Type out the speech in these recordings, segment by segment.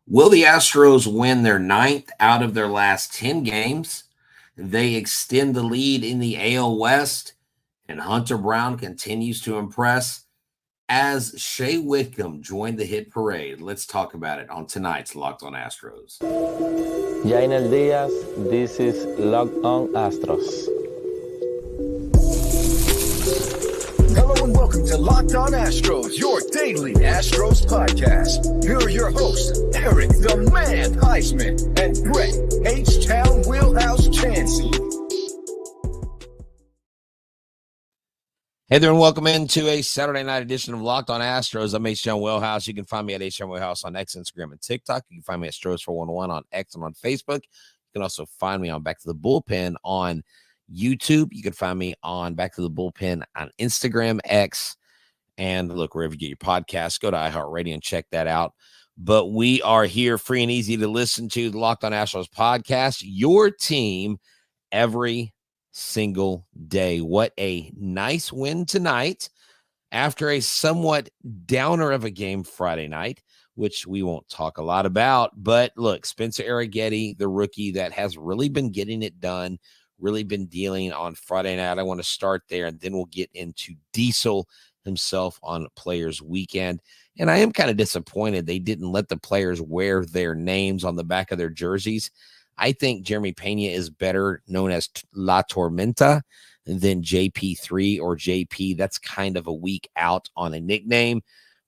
Will the Astros win their ninth out of their last 10 games? They extend the lead in the AL West, and Hunter Brown continues to impress as Shay Whitcomb joined the hit parade. Let's talk about it on tonight's Locked On Astros. Jainer Diaz, this is Locked On Astros. Hello and welcome to Locked On Astros, your daily Astros podcast. Here are your hosts, Eric the Man Huysman and Brett H-Town Wheelhouse Chancey. Hey there, and welcome into a Saturday night edition of Locked On Astros. I'm Htown Wheelhouse. You can find me at Htown Wheelhouse on X, Instagram, and TikTok. You can find me at Astros411 on X and on Facebook. You can also find me on Back to the Bullpen on YouTube. You can find me on Back to the Bullpen on Instagram, X, and look, wherever you get your podcasts, go to iHeartRadio and check that out. But we are here free and easy to listen to the Locked On Astros podcast, your team every single day. What a nice win tonight after a somewhat downer of a game Friday night, which we won't talk a lot about. But look, Spencer Arrighetti, the rookie that has really been getting it done, really been dealing on Friday night. I want to start there, and then we'll get into Diesel himself on Players Weekend. And I am kind of disappointed they didn't let the players wear their names on the back of their jerseys. I think Jeremy Pena is better known as La Tormenta than JP3 or JP. That's kind of a week out on a nickname,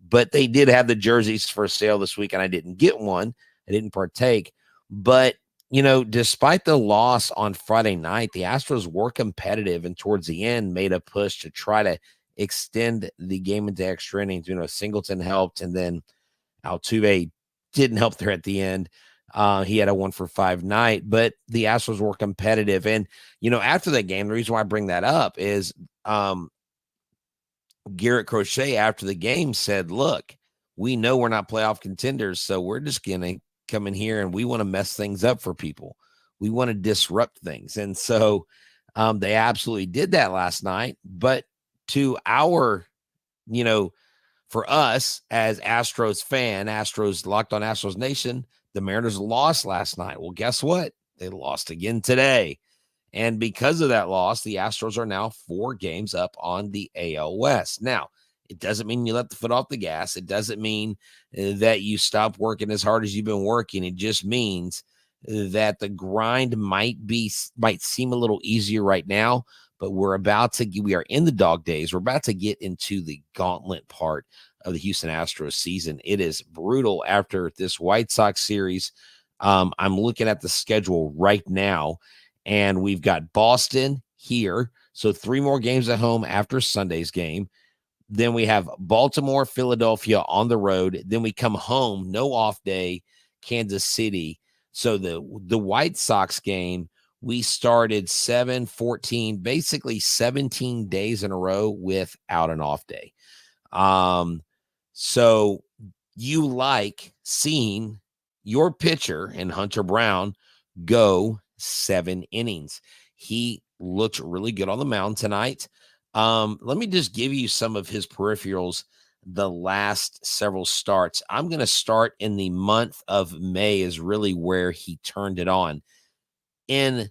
but they did have the jerseys for sale this week, and I didn't get one. I didn't partake. But, you know, despite the loss on Friday night, the Astros were competitive and towards the end made a push to try to extend the game into extra innings. You know, Singleton helped, and then Altuve didn't help there at the end. He had a 1-for-5 night, but the Astros were competitive. And, you know, after that game, the reason why I bring that up is Garrett Crochet after the game said, look, we know we're not playoff contenders, so we're just going to come in here and we want to mess things up for people. We want to disrupt things. And so they absolutely did that last night. But to our, you know, for us as Astros fan, Astros Locked On Astros Nation, the Mariners lost last night. Well, guess what? They lost again today. And because of that loss, the Astros are now 4 games up on the AL West. Now, it doesn't mean you let the foot off the gas. It doesn't mean that you stop working as hard as you've been working. It just means that the grind might seem a little easier right now, but we are in the dog days. We're about to get into the gauntlet part of the Houston Astros season. It is brutal after this White Sox series. I'm looking at the schedule right now, and we've got Boston here. So 3 more games at home after Sunday's game. Then we have Baltimore, Philadelphia on the road. Then we come home, no off day, Kansas City. So the White Sox game, we started 7-14, basically 17 days in a row without an off day. So you like seeing your pitcher in Hunter Brown go 7 innings. He looked really good on the mound tonight. Let me just give you some of his peripherals the last several starts. I'm going to start in the month of May is really where he turned it on. In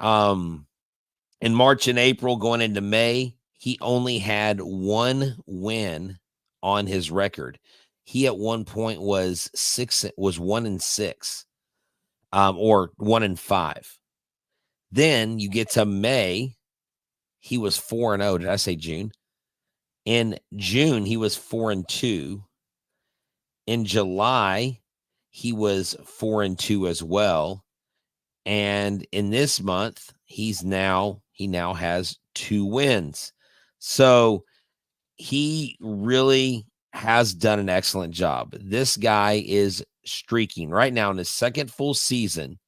March and April going into May, he only had 1 win on his record. He at one point was 1-6, or 1-5. Then you get to May, he was 4-0. Did I say June? In June, he was 4-2. In July, he was 4-2 as well. And in this month, he now has 2 wins. So he really has done an excellent job. This guy is streaking right now in his second full season.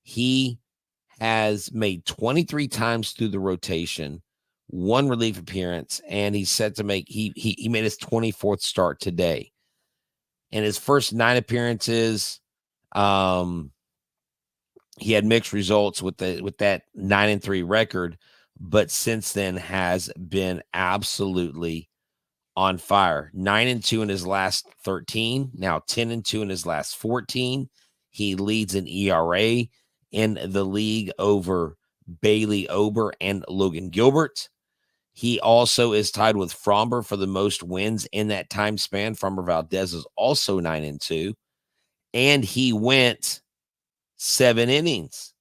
He has made 23 times through the rotation, 1 relief appearance, and he's set to make he made his 24th start today. In his first 9 appearances, he had mixed results with that 9-3 record, but since then has been absolutely on fire. 9-2 in his last 13, now 10-2 in his last 14. He leads an ERA in the league over Bailey Ober and Logan Gilbert. He also is tied with Fromber for the most wins in that time span. Fromber Valdez is also 9-2, and he went 7 innings.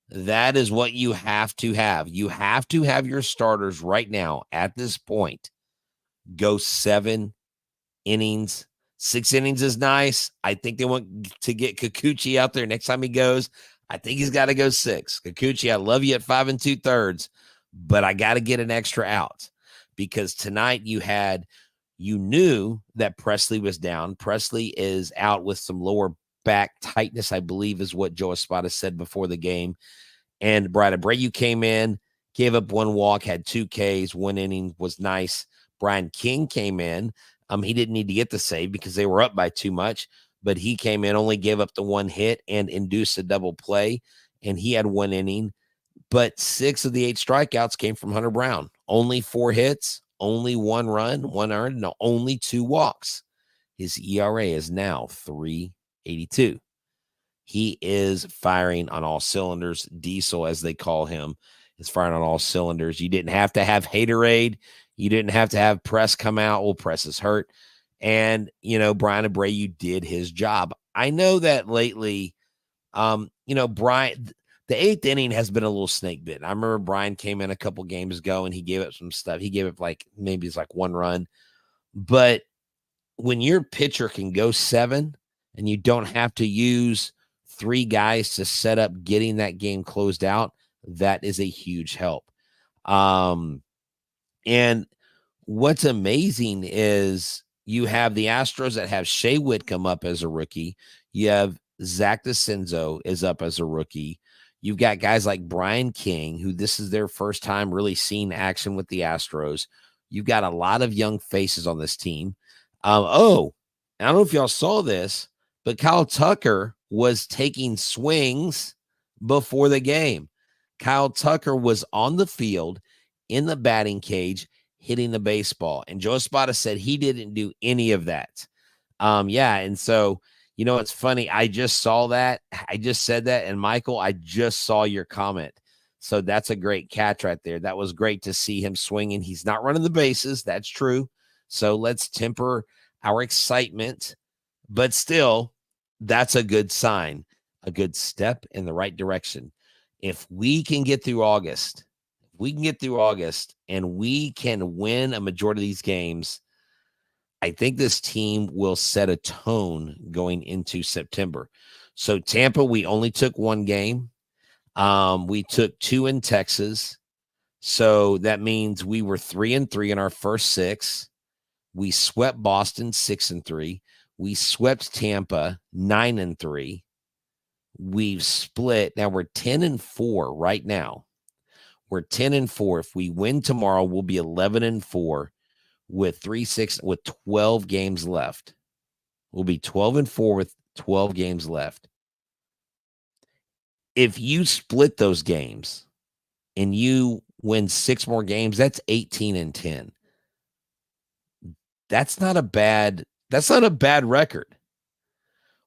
That is what you have to have. You have to have your starters right now at this point go 7 innings. 6 innings is nice. I think they want to get Kikuchi out there next time he goes. I think he's got to go 6. Kikuchi, I love you at 5 2/3, but I got to get an extra out because tonight you knew that Presley was down. Presley is out with some lower back tightness, I believe is what Joe Espada said before the game. And Brian Abreu came in, gave up 1 walk, had 2 Ks, 1 inning, was nice. Brian King came in. He didn't need to get the save because they were up by too much, but he came in, only gave up the 1 hit and induced a double play, and he had 1 inning. But 6 of the 8 strikeouts came from Hunter Brown. Only 4 hits, only 1 run, 1 earned, no, only 2 walks. His ERA is now 3.82. He is firing on all cylinders. Diesel, as they call him, is firing on all cylinders. You didn't have to have Haterade. You didn't have to have Press come out. Well, Press is hurt. And, Brian Abreu did his job. I know that lately, Brian, the 8th inning has been a little snake bit. I remember Brian came in a couple games ago and he gave up some stuff. He gave up maybe 1 run. But when your pitcher can go 7 and you don't have to use 3 guys to set up getting that game closed out, that is a huge help. And what's amazing is you have the Astros that have Shay Whitcomb up as a rookie. You have Zach DeCenzo is up as a rookie. You've got guys like Brian King, who this is their first time really seeing action with the Astros. You've got a lot of young faces on this team. I don't know if y'all saw this, but Kyle Tucker was taking swings before the game. Kyle Tucker was on the field in the batting cage hitting the baseball. And Joe Espada said he didn't do any of that. And so, it's funny. I just saw that. I just said that. And Michael, I just saw your comment. So that's a great catch right there. That was great to see him swinging. He's not running the bases. That's true. So let's temper our excitement. But still, that's a good sign, a good step in the right direction. If we can get through August, and we can win a majority of these games, I think this team will set a tone going into September. So Tampa, we only took 1 game. We took 2 in Texas. So that means we were 3-3 in our first 6. We swept Boston 6-3. We swept Tampa 9-3. We've split. Now we're 10-4 right now. We're 10-4. If we win tomorrow, we'll be 11-4 with 12 games left. We'll be 12-4 with 12 games left. If you split those games and you win 6 more games, that's 18-10. That's not a bad record.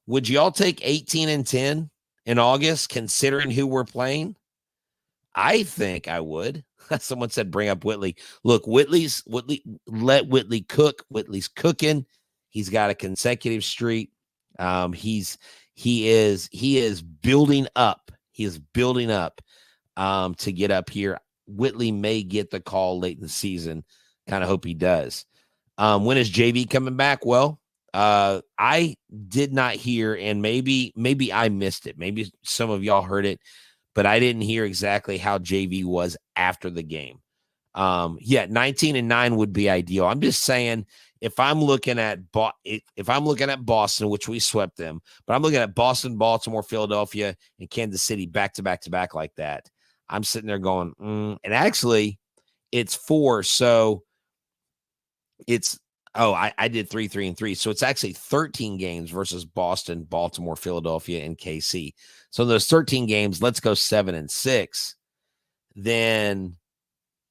Would y'all take 18-10 in August, considering who we're playing? I think I would. Someone said bring up Whitley. Look, let Whitley cook. Whitley's cooking. He's got a consecutive streak. He is building up. He is building up to get up here. Whitley may get the call late in the season. Kind of hope he does. When is JV coming back? Well, I did not hear, and maybe I missed it. Maybe some of y'all heard it, but I didn't hear exactly how JV was after the game. 19-9 would be ideal. I'm just saying, if I'm looking at Boston, which we swept them, but I'm looking at Boston, Baltimore, Philadelphia, and Kansas City back to back like that, I'm sitting there going, and actually it's 4. So it's, I did 3-3-3. So it's actually 13 games versus Boston, Baltimore, Philadelphia, and KC. So those 13 games, let's go 7-6. Then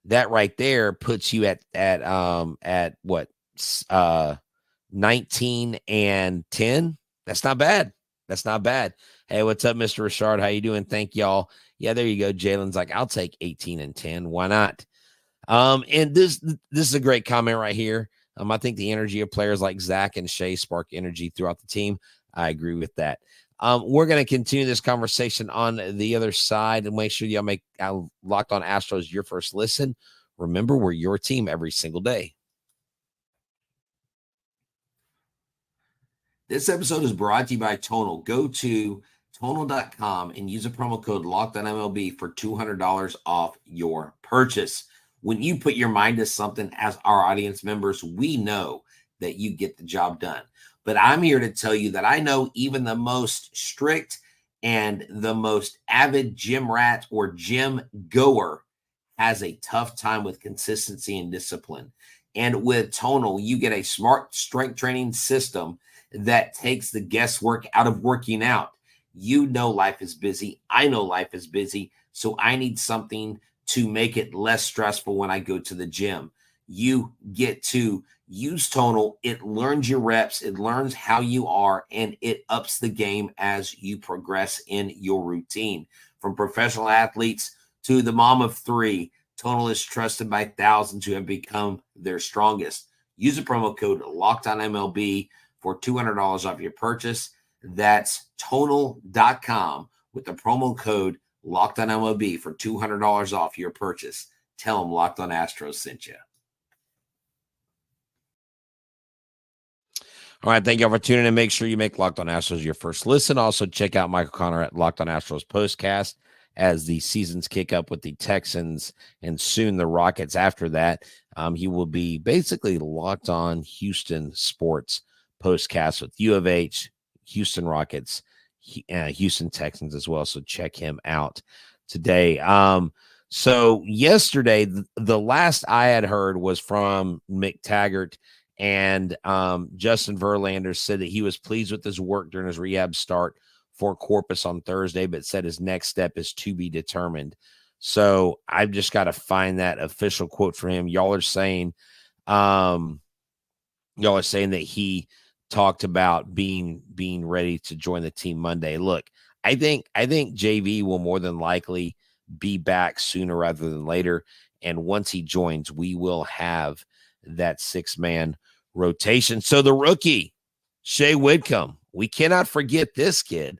that right there puts you at what, 19 and 10. That's not bad. That's not bad. Hey, what's up, Mr. Richard? How you doing? Thank y'all. Yeah, there you go. Jalen's like, I'll take 18 and 10. Why not? And this is a great comment right here. I think the energy of players like Zach and Shay spark energy throughout the team. I agree with that. We're going to continue this conversation on the other side and make sure y'all make Locked On Astros your first listen. Remember, we're your team every single day. This episode is brought to you by Tonal. Go to tonal.com and use a promo code LOCKEDONMLB for $200 off your purchase. When you put your mind to something, as our audience members, we know that you get the job done. But I'm here to tell you that I know even the most strict and the most avid gym rat or gym goer has a tough time with consistency and discipline. And with Tonal, you get a smart strength training system that takes the guesswork out of working out. You know life is busy. I know life is busy. So I need something to make it less stressful when I go to the gym. You get to use Tonal. It learns your reps. It learns how you are, and it ups the game as you progress in your routine. From professional athletes to the mom of three, Tonal is trusted by thousands who have become their strongest. Use the promo code LOCKEDONMLB for $200 off your purchase. That's tonal.com with the promo code LOCKEDONMLB for $200 off your purchase. Tell them Locked On Astros sent you. All right, thank you all for tuning in. Make sure you make Locked On Astros your first listen. Also, check out Michael Connor at Locked On Astros Postcast as the seasons kick up with the Texans and soon the Rockets after that. He will be basically Locked On Houston Sports Postcast with U of H, Houston Rockets, Houston Texans as well. So check him out today. So yesterday, the last I had heard was from Mick Taggart, and Justin Verlander said that he was pleased with his work during his rehab start for Corpus on Thursday, but said his next step is to be determined. So I've just got to find that official quote for him. Y'all are saying that he talked about being ready to join the team Monday. Look, I think JV will more than likely be back sooner rather than later. And once he joins, we will have that 6-man rotation. So the rookie, Shay Whitcomb, we cannot forget this kid.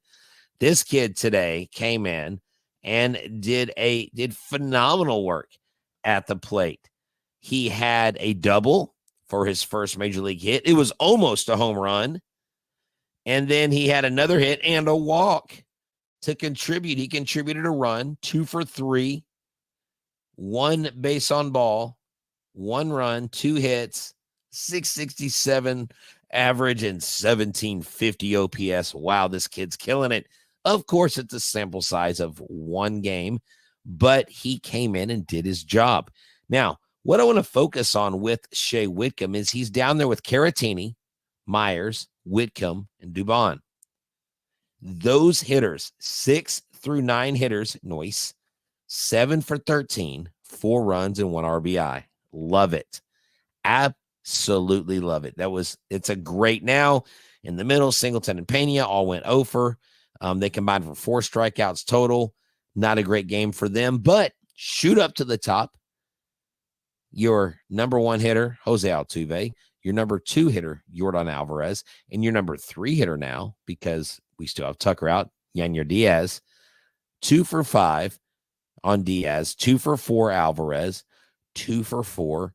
This kid today came in and did phenomenal work at the plate. He had a double for his first major league hit. It was almost a home run. And then he had another hit and a walk to contribute. He contributed a run, 2 for 3, 1 base on ball, 1 run, 2 hits, 667 average, and 1750 OPS. Wow, this kid's killing it. Of course, it's a sample size of 1 game, but he came in and did his job. Now, what I want to focus on with Shay Whitcomb is he's down there with Caratini, Myers, Whitcomb, and Dubon. Those hitters, 6 through 9 hitters, Noyce, 7 for 13, 4 runs and 1 RBI. Love it. Absolutely love it. It's a great now. In the middle, Singleton and Pena all went over. They combined for 4 strikeouts total. Not a great game for them, but shoot up to the top. Your number 1 hitter, Jose Altuve, your number 2 hitter, Yordan Alvarez, and your number 3 hitter now, because we still have Tucker out, Yanyer Diaz, 2 for 5 on Diaz, 2 for 4 Alvarez, 2 for 4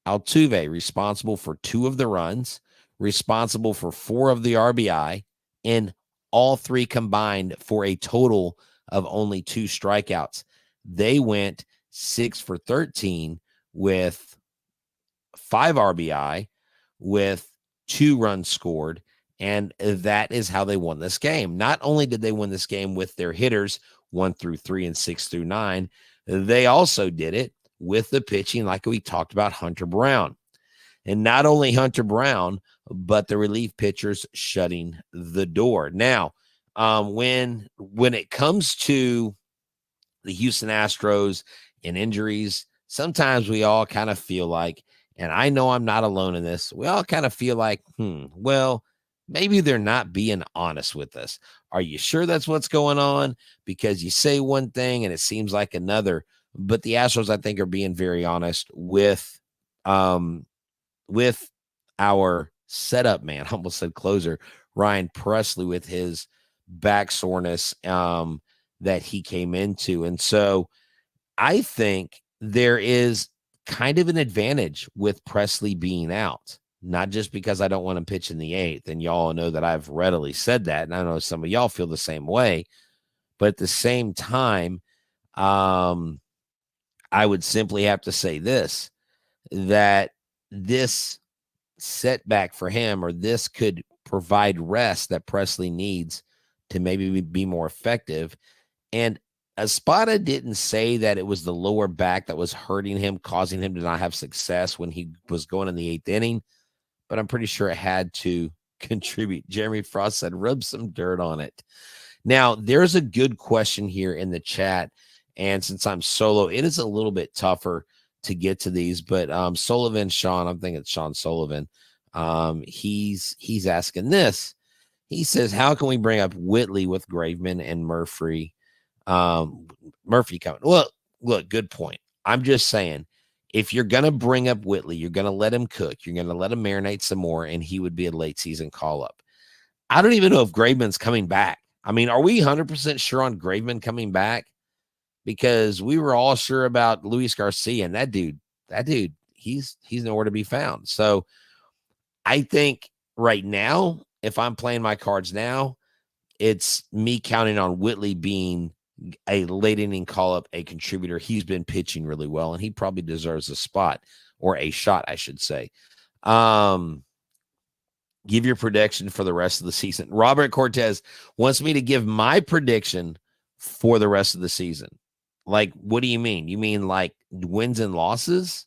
Altuve, responsible for 2 of the runs, responsible for 4 of the RBI, and all 3 combined for a total of only 2 strikeouts. They went 6 for 13 with 5 RBI, with 2 runs scored, and that is how they won this game. Not only did they win this game with their hitters 1 through 3 and 6 through 9, they also did it with the pitching, like we talked about, Hunter Brown. And not only Hunter Brown, but the relief pitchers shutting the door. Now, when it comes to the Houston Astros and injuries, sometimes we all kind of feel like and I know I'm not alone in this, we all kind of feel like, well, maybe they're not being honest with us. Are you sure that's what's going on? Because you say one thing and it seems like another. But the Astros, I think, are being very honest with our setup man. I almost said closer, Ryan Presley, with his back soreness that he came into. And so I think there is kind of an advantage with Presley being out, not just because I don't want him pitching the 8th. And y'all know that I've readily said that. And I know some of y'all feel the same way. But at the same time, I would simply have to say this, that this setback for him, or this could provide rest that Presley needs to maybe be more effective. And Espada didn't say that it was the lower back that was hurting him, causing him to not have success when he was going in the 8th inning, but I'm pretty sure it had to contribute. Jeremy Frost said, rub some dirt on it. Now, there's a good question here in the chat, and since I'm solo, it is a little bit tougher to get to these, but Sullivan, Sean, I'm thinking it's Sean Sullivan. He's asking this. He says, how can we bring up Whitley with Graveman and Murphy coming? Well, look, good point. I'm just saying, if you're going to bring up Whitley, you're going to let him cook. You're going to let him marinate some more, and he would be a late season call up. I don't even know if Graveman's coming back. I mean, are we 100% sure on Graveman coming back? Because we were all sure about Luis Garcia, and that dude, he's nowhere to be found. So I think right now, if I'm playing my cards now, it's me counting on Whitley being a late inning call up, a contributor. He's been pitching really well, and he probably deserves a spot, or a shot, I should say. Give your prediction for the rest of the season. Robert Cortez wants me to give my prediction for the rest of the season. Like, what do you mean? You mean like wins and losses?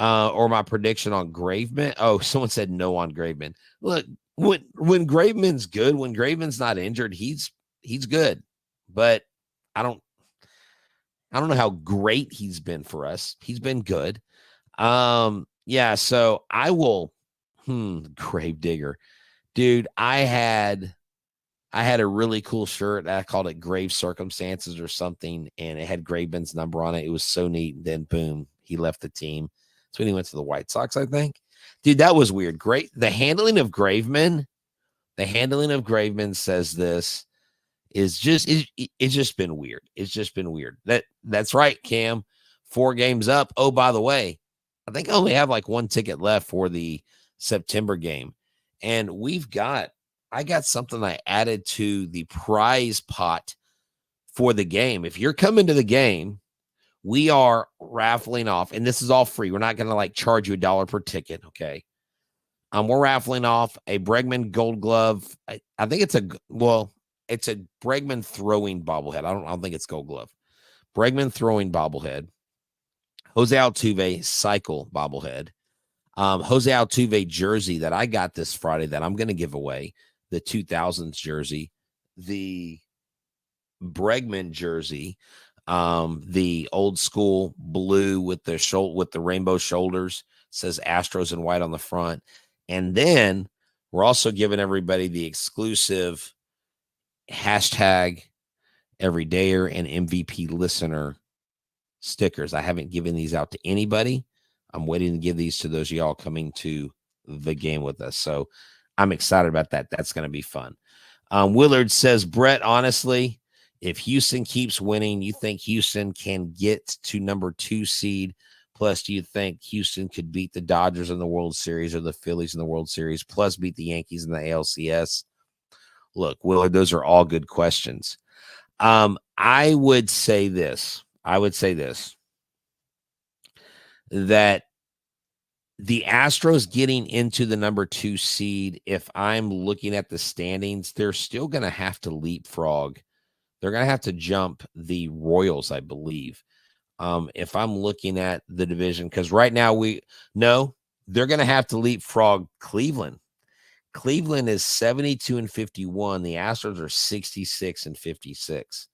Or my prediction on Graveman? Oh, someone said no on Graveman. Look, when Graveman's good, when Graveman's not injured, he's good. But I don't know how great he's been for us. He's been good. Yeah, so I will Gravedigger. Dude, I had a really cool shirt. I called it Grave Circumstances or something, and it had Graveman's number on it. It was so neat. And then boom, he left the team. That's when he went to the White Sox, I think. Dude, that was weird. Great. The handling of Graveman says this is just it's just been weird. It's just been weird. That's right, Cam. 4 games up. Oh, by the way, I think I only have like 1 ticket left for the September game. And I got something I added to the prize pot for the game. If you're coming to the game, we are raffling off, and this is all free. We're not going to like charge you $1 per ticket. Okay. We're raffling off a Bregman Gold Glove. I think it's a Bregman throwing bobblehead. I don't think it's Gold Glove. Bregman throwing bobblehead. Jose Altuve cycle bobblehead. Jose Altuve jersey that I got this Friday that I'm going to give away. The 2000s jersey, the Bregman jersey, the old school blue with the rainbow shoulders, says Astros in white on the front. And then we're also giving everybody the exclusive hashtag everydayer and MVP listener stickers. I haven't given these out to anybody. I'm waiting to give these to those of y'all coming to the game with us. So I'm excited about that. That's going to be fun. Willard says, Brett, honestly, if Houston keeps winning, you think Houston can get to number 2 seed? Plus, do you think Houston could beat the Dodgers in the World Series or the Phillies in the World Series, plus beat the Yankees in the ALCS? Look, Willard, those are all good questions. I would say this, that the Astros getting into the number 2 seed, if I'm looking at the standings, they're still going to have to leapfrog. They're going to have to jump the Royals, I believe. If I'm looking at the division, because right now they're going to have to leapfrog Cleveland. Cleveland is 72-51. The Astros are 66-56.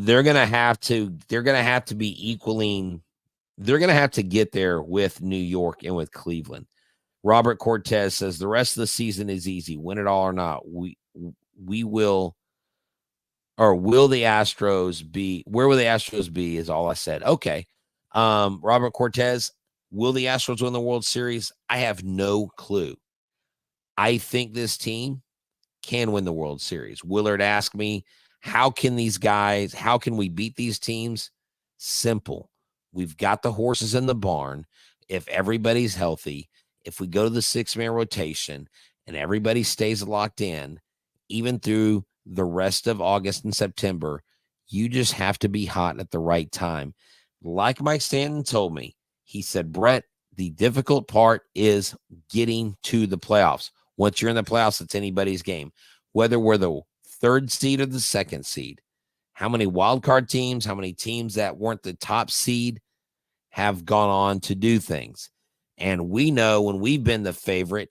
They're going to have to be equaling they're going to have to get there with New York and with Cleveland. Robert Cortez says the rest of the season is easy. Win it all or not. We will, or will the Astros be, where will the Astros be is all I said. Okay. Robert Cortez, will the Astros win the World Series? I have no clue. I think this team can win the World Series. Willard asked me, how can we beat these teams? Simple. We've got the horses in the barn. If everybody's healthy, if we go to the 6-man rotation and everybody stays locked in, even through the rest of August and September, you just have to be hot at the right time. Like Mike Stanton told me, he said, Brett, the difficult part is getting to the playoffs. Once you're in the playoffs, it's anybody's game. Whether we're the 3rd seed or the 2nd seed, how many wild card teams, how many teams that weren't the top seed have gone on to do things. And we know when we've been the favorite,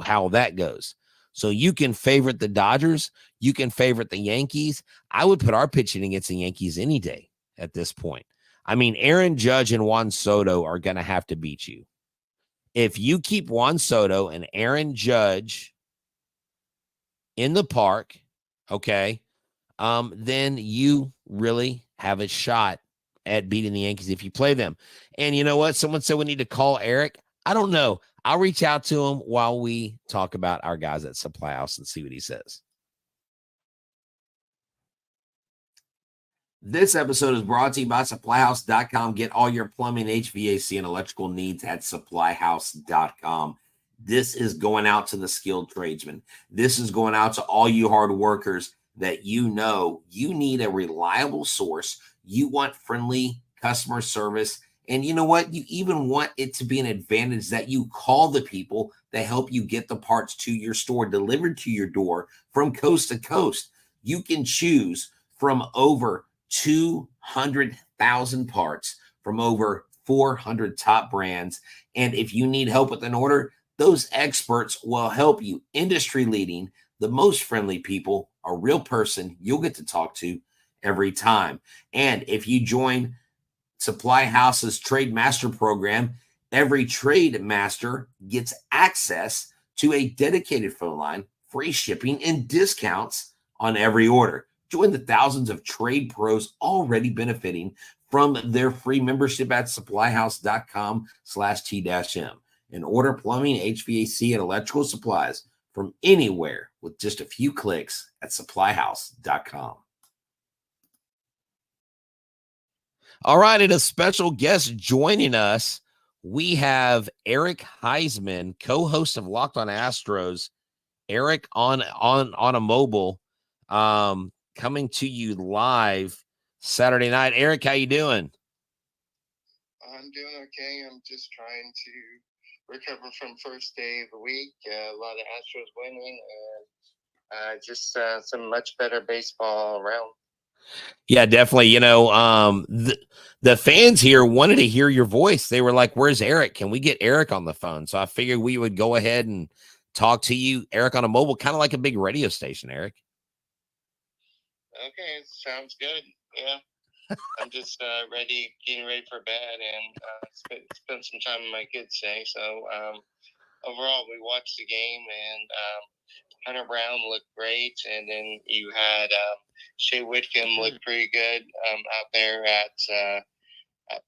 how that goes. So you can favorite the Dodgers. You can favorite the Yankees. I would put our pitching against the Yankees any day at this point. I mean, Aaron Judge and Juan Soto are going to have to beat you. If you keep Juan Soto and Aaron Judge in the park, okay, then you really have a shot at beating the Yankees if you play them. And you know what? Someone said we need to call Eric. I don't know. I'll reach out to him while we talk about our guys at Supply House and see what he says. This episode is brought to you by SupplyHouse.com. Get all your plumbing, HVAC, and electrical needs at SupplyHouse.com. This is going out to the skilled tradesmen. This is going out to all you hard workers that you know you need a reliable source. You want friendly customer service. And you know what? You even want it to be an advantage that you call the people that help you get the parts to your store delivered to your door from coast to coast. You can choose from over 200,000 parts from over 400 top brands. And if you need help with an order, those experts will help you. Industry leading, the most friendly people, a real person you'll get to talk to every time. And if you join Supply House's Trade Master program, every trade master gets access to a dedicated phone line, free shipping, and discounts on every order. Join the thousands of trade pros already benefiting from their free membership at supplyhouse.com/T-M and order plumbing, HVAC, and electrical supplies from anywhere with just a few clicks at supplyhouse.com. All right, and a special guest joining us, we have Eric Huysman, co-host of Locked On Astros. Eric on a mobile, coming to you live Saturday night. Eric, how you doing? I'm doing okay. I'm just trying to recover from first day of the week. A lot of Astros winning, and just some much better baseball around. Yeah, definitely. You know, the fans here wanted to hear your voice. They were like, where's Eric? Can we get Eric on the phone? So I figured we would go ahead and talk to you, Eric, on a mobile, kind of like a big radio station, Eric. Okay, sounds good. Yeah. I'm just getting ready for bed and spend some time with my kids today. So overall, we watched the game, and Hunter Brown looked great, and then you had Shay Whitcomb looked pretty good out there at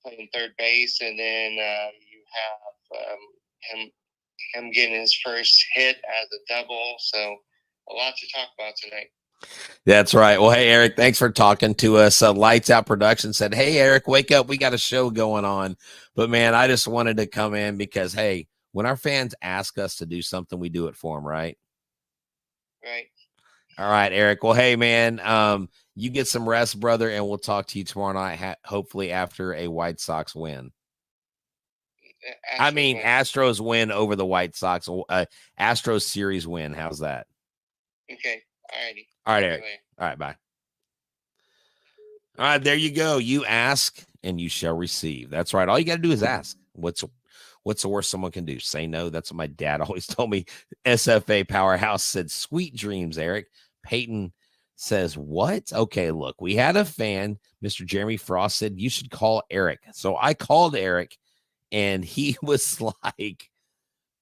playing third base, and then you have him getting his first hit as a double. So a lot to talk about tonight. That's right. Well, hey, Eric, thanks for talking to us. Lights Out Production said, hey, Eric, wake up. We got a show going on. But, man, I just wanted to come in because, hey, when our fans ask us to do something, we do it for them, right? Right. All right, Eric. Well, hey, man, you get some rest, brother, and we'll talk to you tomorrow night, hopefully after a White Sox win. Astros win over the White Sox. Astros series win. How's that? Okay. All righty. All right, Eric. All right, bye. All right, there you go. You ask and you shall receive. That's right. All you got to do is ask. What's the worst someone can do? Say no. That's what my dad always told me. SFA Powerhouse said, sweet dreams, Eric. Peyton says, what? Okay, look, we had a fan, Mr. Jeremy Frost, said you should call Eric. So I called Eric, and he was like,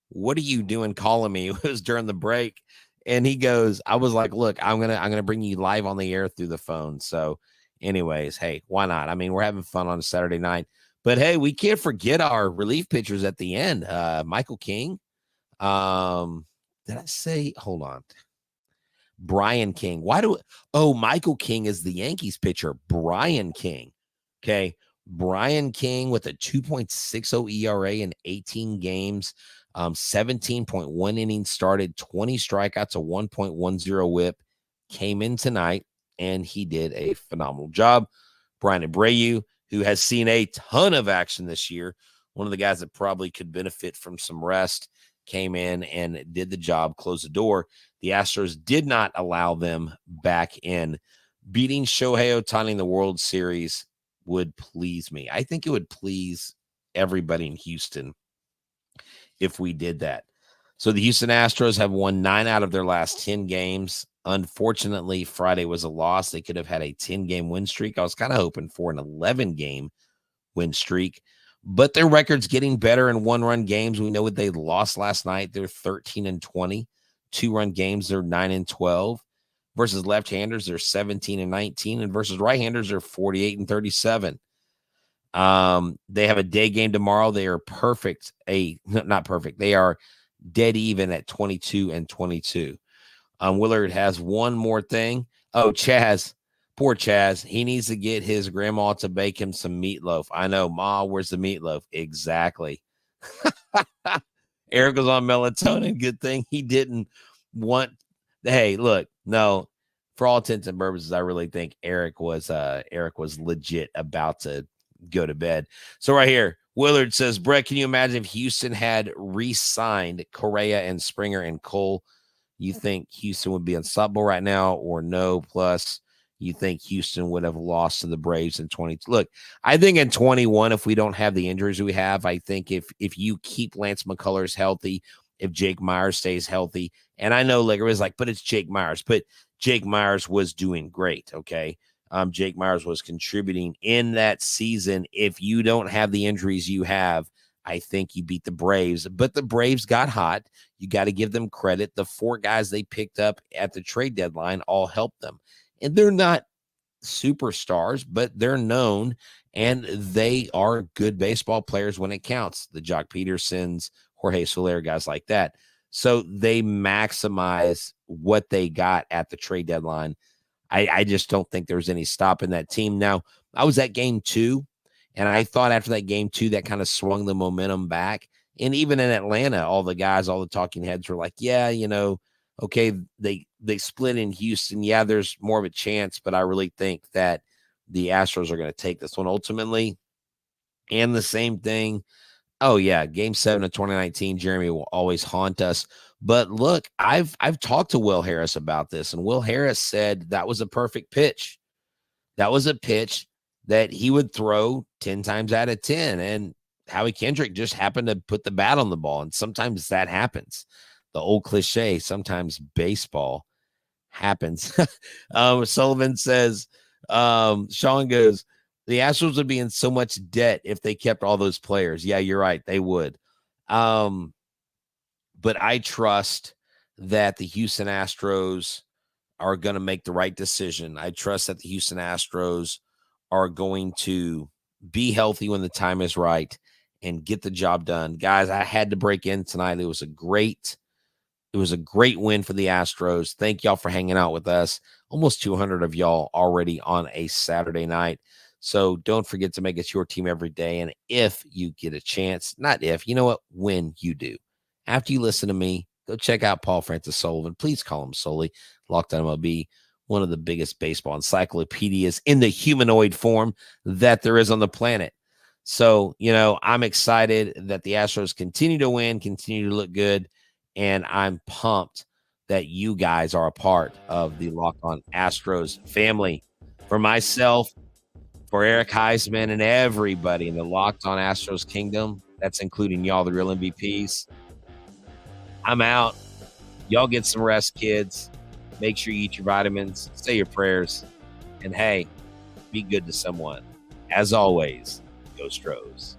what are you doing calling me? It was during the break. And he goes, I was like, look, I'm gonna bring you live on the air through the phone. So anyways, hey, why not? I mean, we're having fun on a Saturday night. But hey, we can't forget our relief pitchers at the end. Michael King. Did I say, hold on? Brian King. Michael King is the Yankees pitcher. Brian King. Okay. Brian King with a 2.60 ERA in 18 games, 17.1 innings started, 20 strikeouts, a 1.10 whip, came in tonight, and he did a phenomenal job. Brian Abreu, who has seen a ton of action this year, one of the guys that probably could benefit from some rest, came in and did the job, closed the door. The Astros did not allow them back in. Beating Shohei Ohtani in the World Series would please me. I think it would please everybody in Houston if we did that. So the Houston Astros have won 9 out of their last 10 games. Unfortunately, Friday was a loss. They could have had a 10-game win streak. I was kind of hoping for an 11-game win streak, but their record's getting better in one-run games. We know what they lost last night. They're 13-20. 2-run games, they're 9-12. Versus left-handers, they're 17-19, and versus right-handers, they're 48-37. They have a day game tomorrow. They are perfect. Not perfect. They are dead even at 22-22. Willard has one more thing. Oh, Chaz, poor Chaz. He needs to get his grandma to bake him some meatloaf. I know, Ma, where's the meatloaf? Exactly. Eric was on melatonin. Good thing he didn't want. Hey, look, no, for all intents and purposes, I really think Eric was legit about to go to bed. So right here, Willard says, Brett, can you imagine if Houston had re-signed Correa and Springer and Cole? You think Houston would be unstoppable right now or no? Plus, you think Houston would have lost to the Braves in 22? Look, I think in 21, if we don't have the injuries we have, I think if you keep Lance McCullers healthy, if Jake Myers stays healthy, and I know Liger was like, but it's Jake Myers. But Jake Myers was doing great, okay? Jake Myers was contributing in that season. If you don't have the injuries you have, I think you beat the Braves. But the Braves got hot. You got to give them credit. The 4 guys they picked up at the trade deadline all helped them. And they're not superstars, but they're known, and they are good baseball players when it counts. The Jock Petersons, Jorge Soler, guys like that. So they maximize what they got at the trade deadline. I just don't think there's any stopping that team. Now, I was at game 2, and I thought after that game 2, that kind of swung the momentum back. And even in Atlanta, all the guys, all the talking heads were like, yeah, okay, they split in Houston. Yeah, there's more of a chance, but I really think that the Astros are going to take this one ultimately. And the same thing. Oh, yeah, Game 7 of 2019, Jeremy will always haunt us. But look, I've talked to Will Harris about this, and Will Harris said that was a perfect pitch. That was a pitch that he would throw 10 times out of 10. And Howie Kendrick just happened to put the bat on the ball, and sometimes that happens. The old cliche, sometimes baseball happens. Sullivan says, Sean goes, the Astros would be in so much debt if they kept all those players. Yeah, you're right. They would. But I trust that the Houston Astros are going to make the right decision. I trust that the Houston Astros are going to be healthy when the time is right and get the job done. Guys, I had to break in tonight. It was a great win for the Astros. Thank y'all for hanging out with us. Almost 200 of y'all already on a Saturday night. So don't forget to make it your team every day. And if you get a chance, not if, you know what, when you do, after you listen to me, go check out Paul Francis Sullivan. Please call him solely Locked On MLB, one of the biggest baseball encyclopedias in the humanoid form that there is on the planet. So, I'm excited that the Astros continue to win, continue to look good, and I'm pumped that you guys are a part of the Locked On Astros family. For myself, for Eric Huysman, and everybody in the Locked On Astros kingdom, that's including y'all, the real MVPs, I'm out. Y'all get some rest, kids. Make sure you eat your vitamins, say your prayers, and hey, be good to someone. As always, go Stros.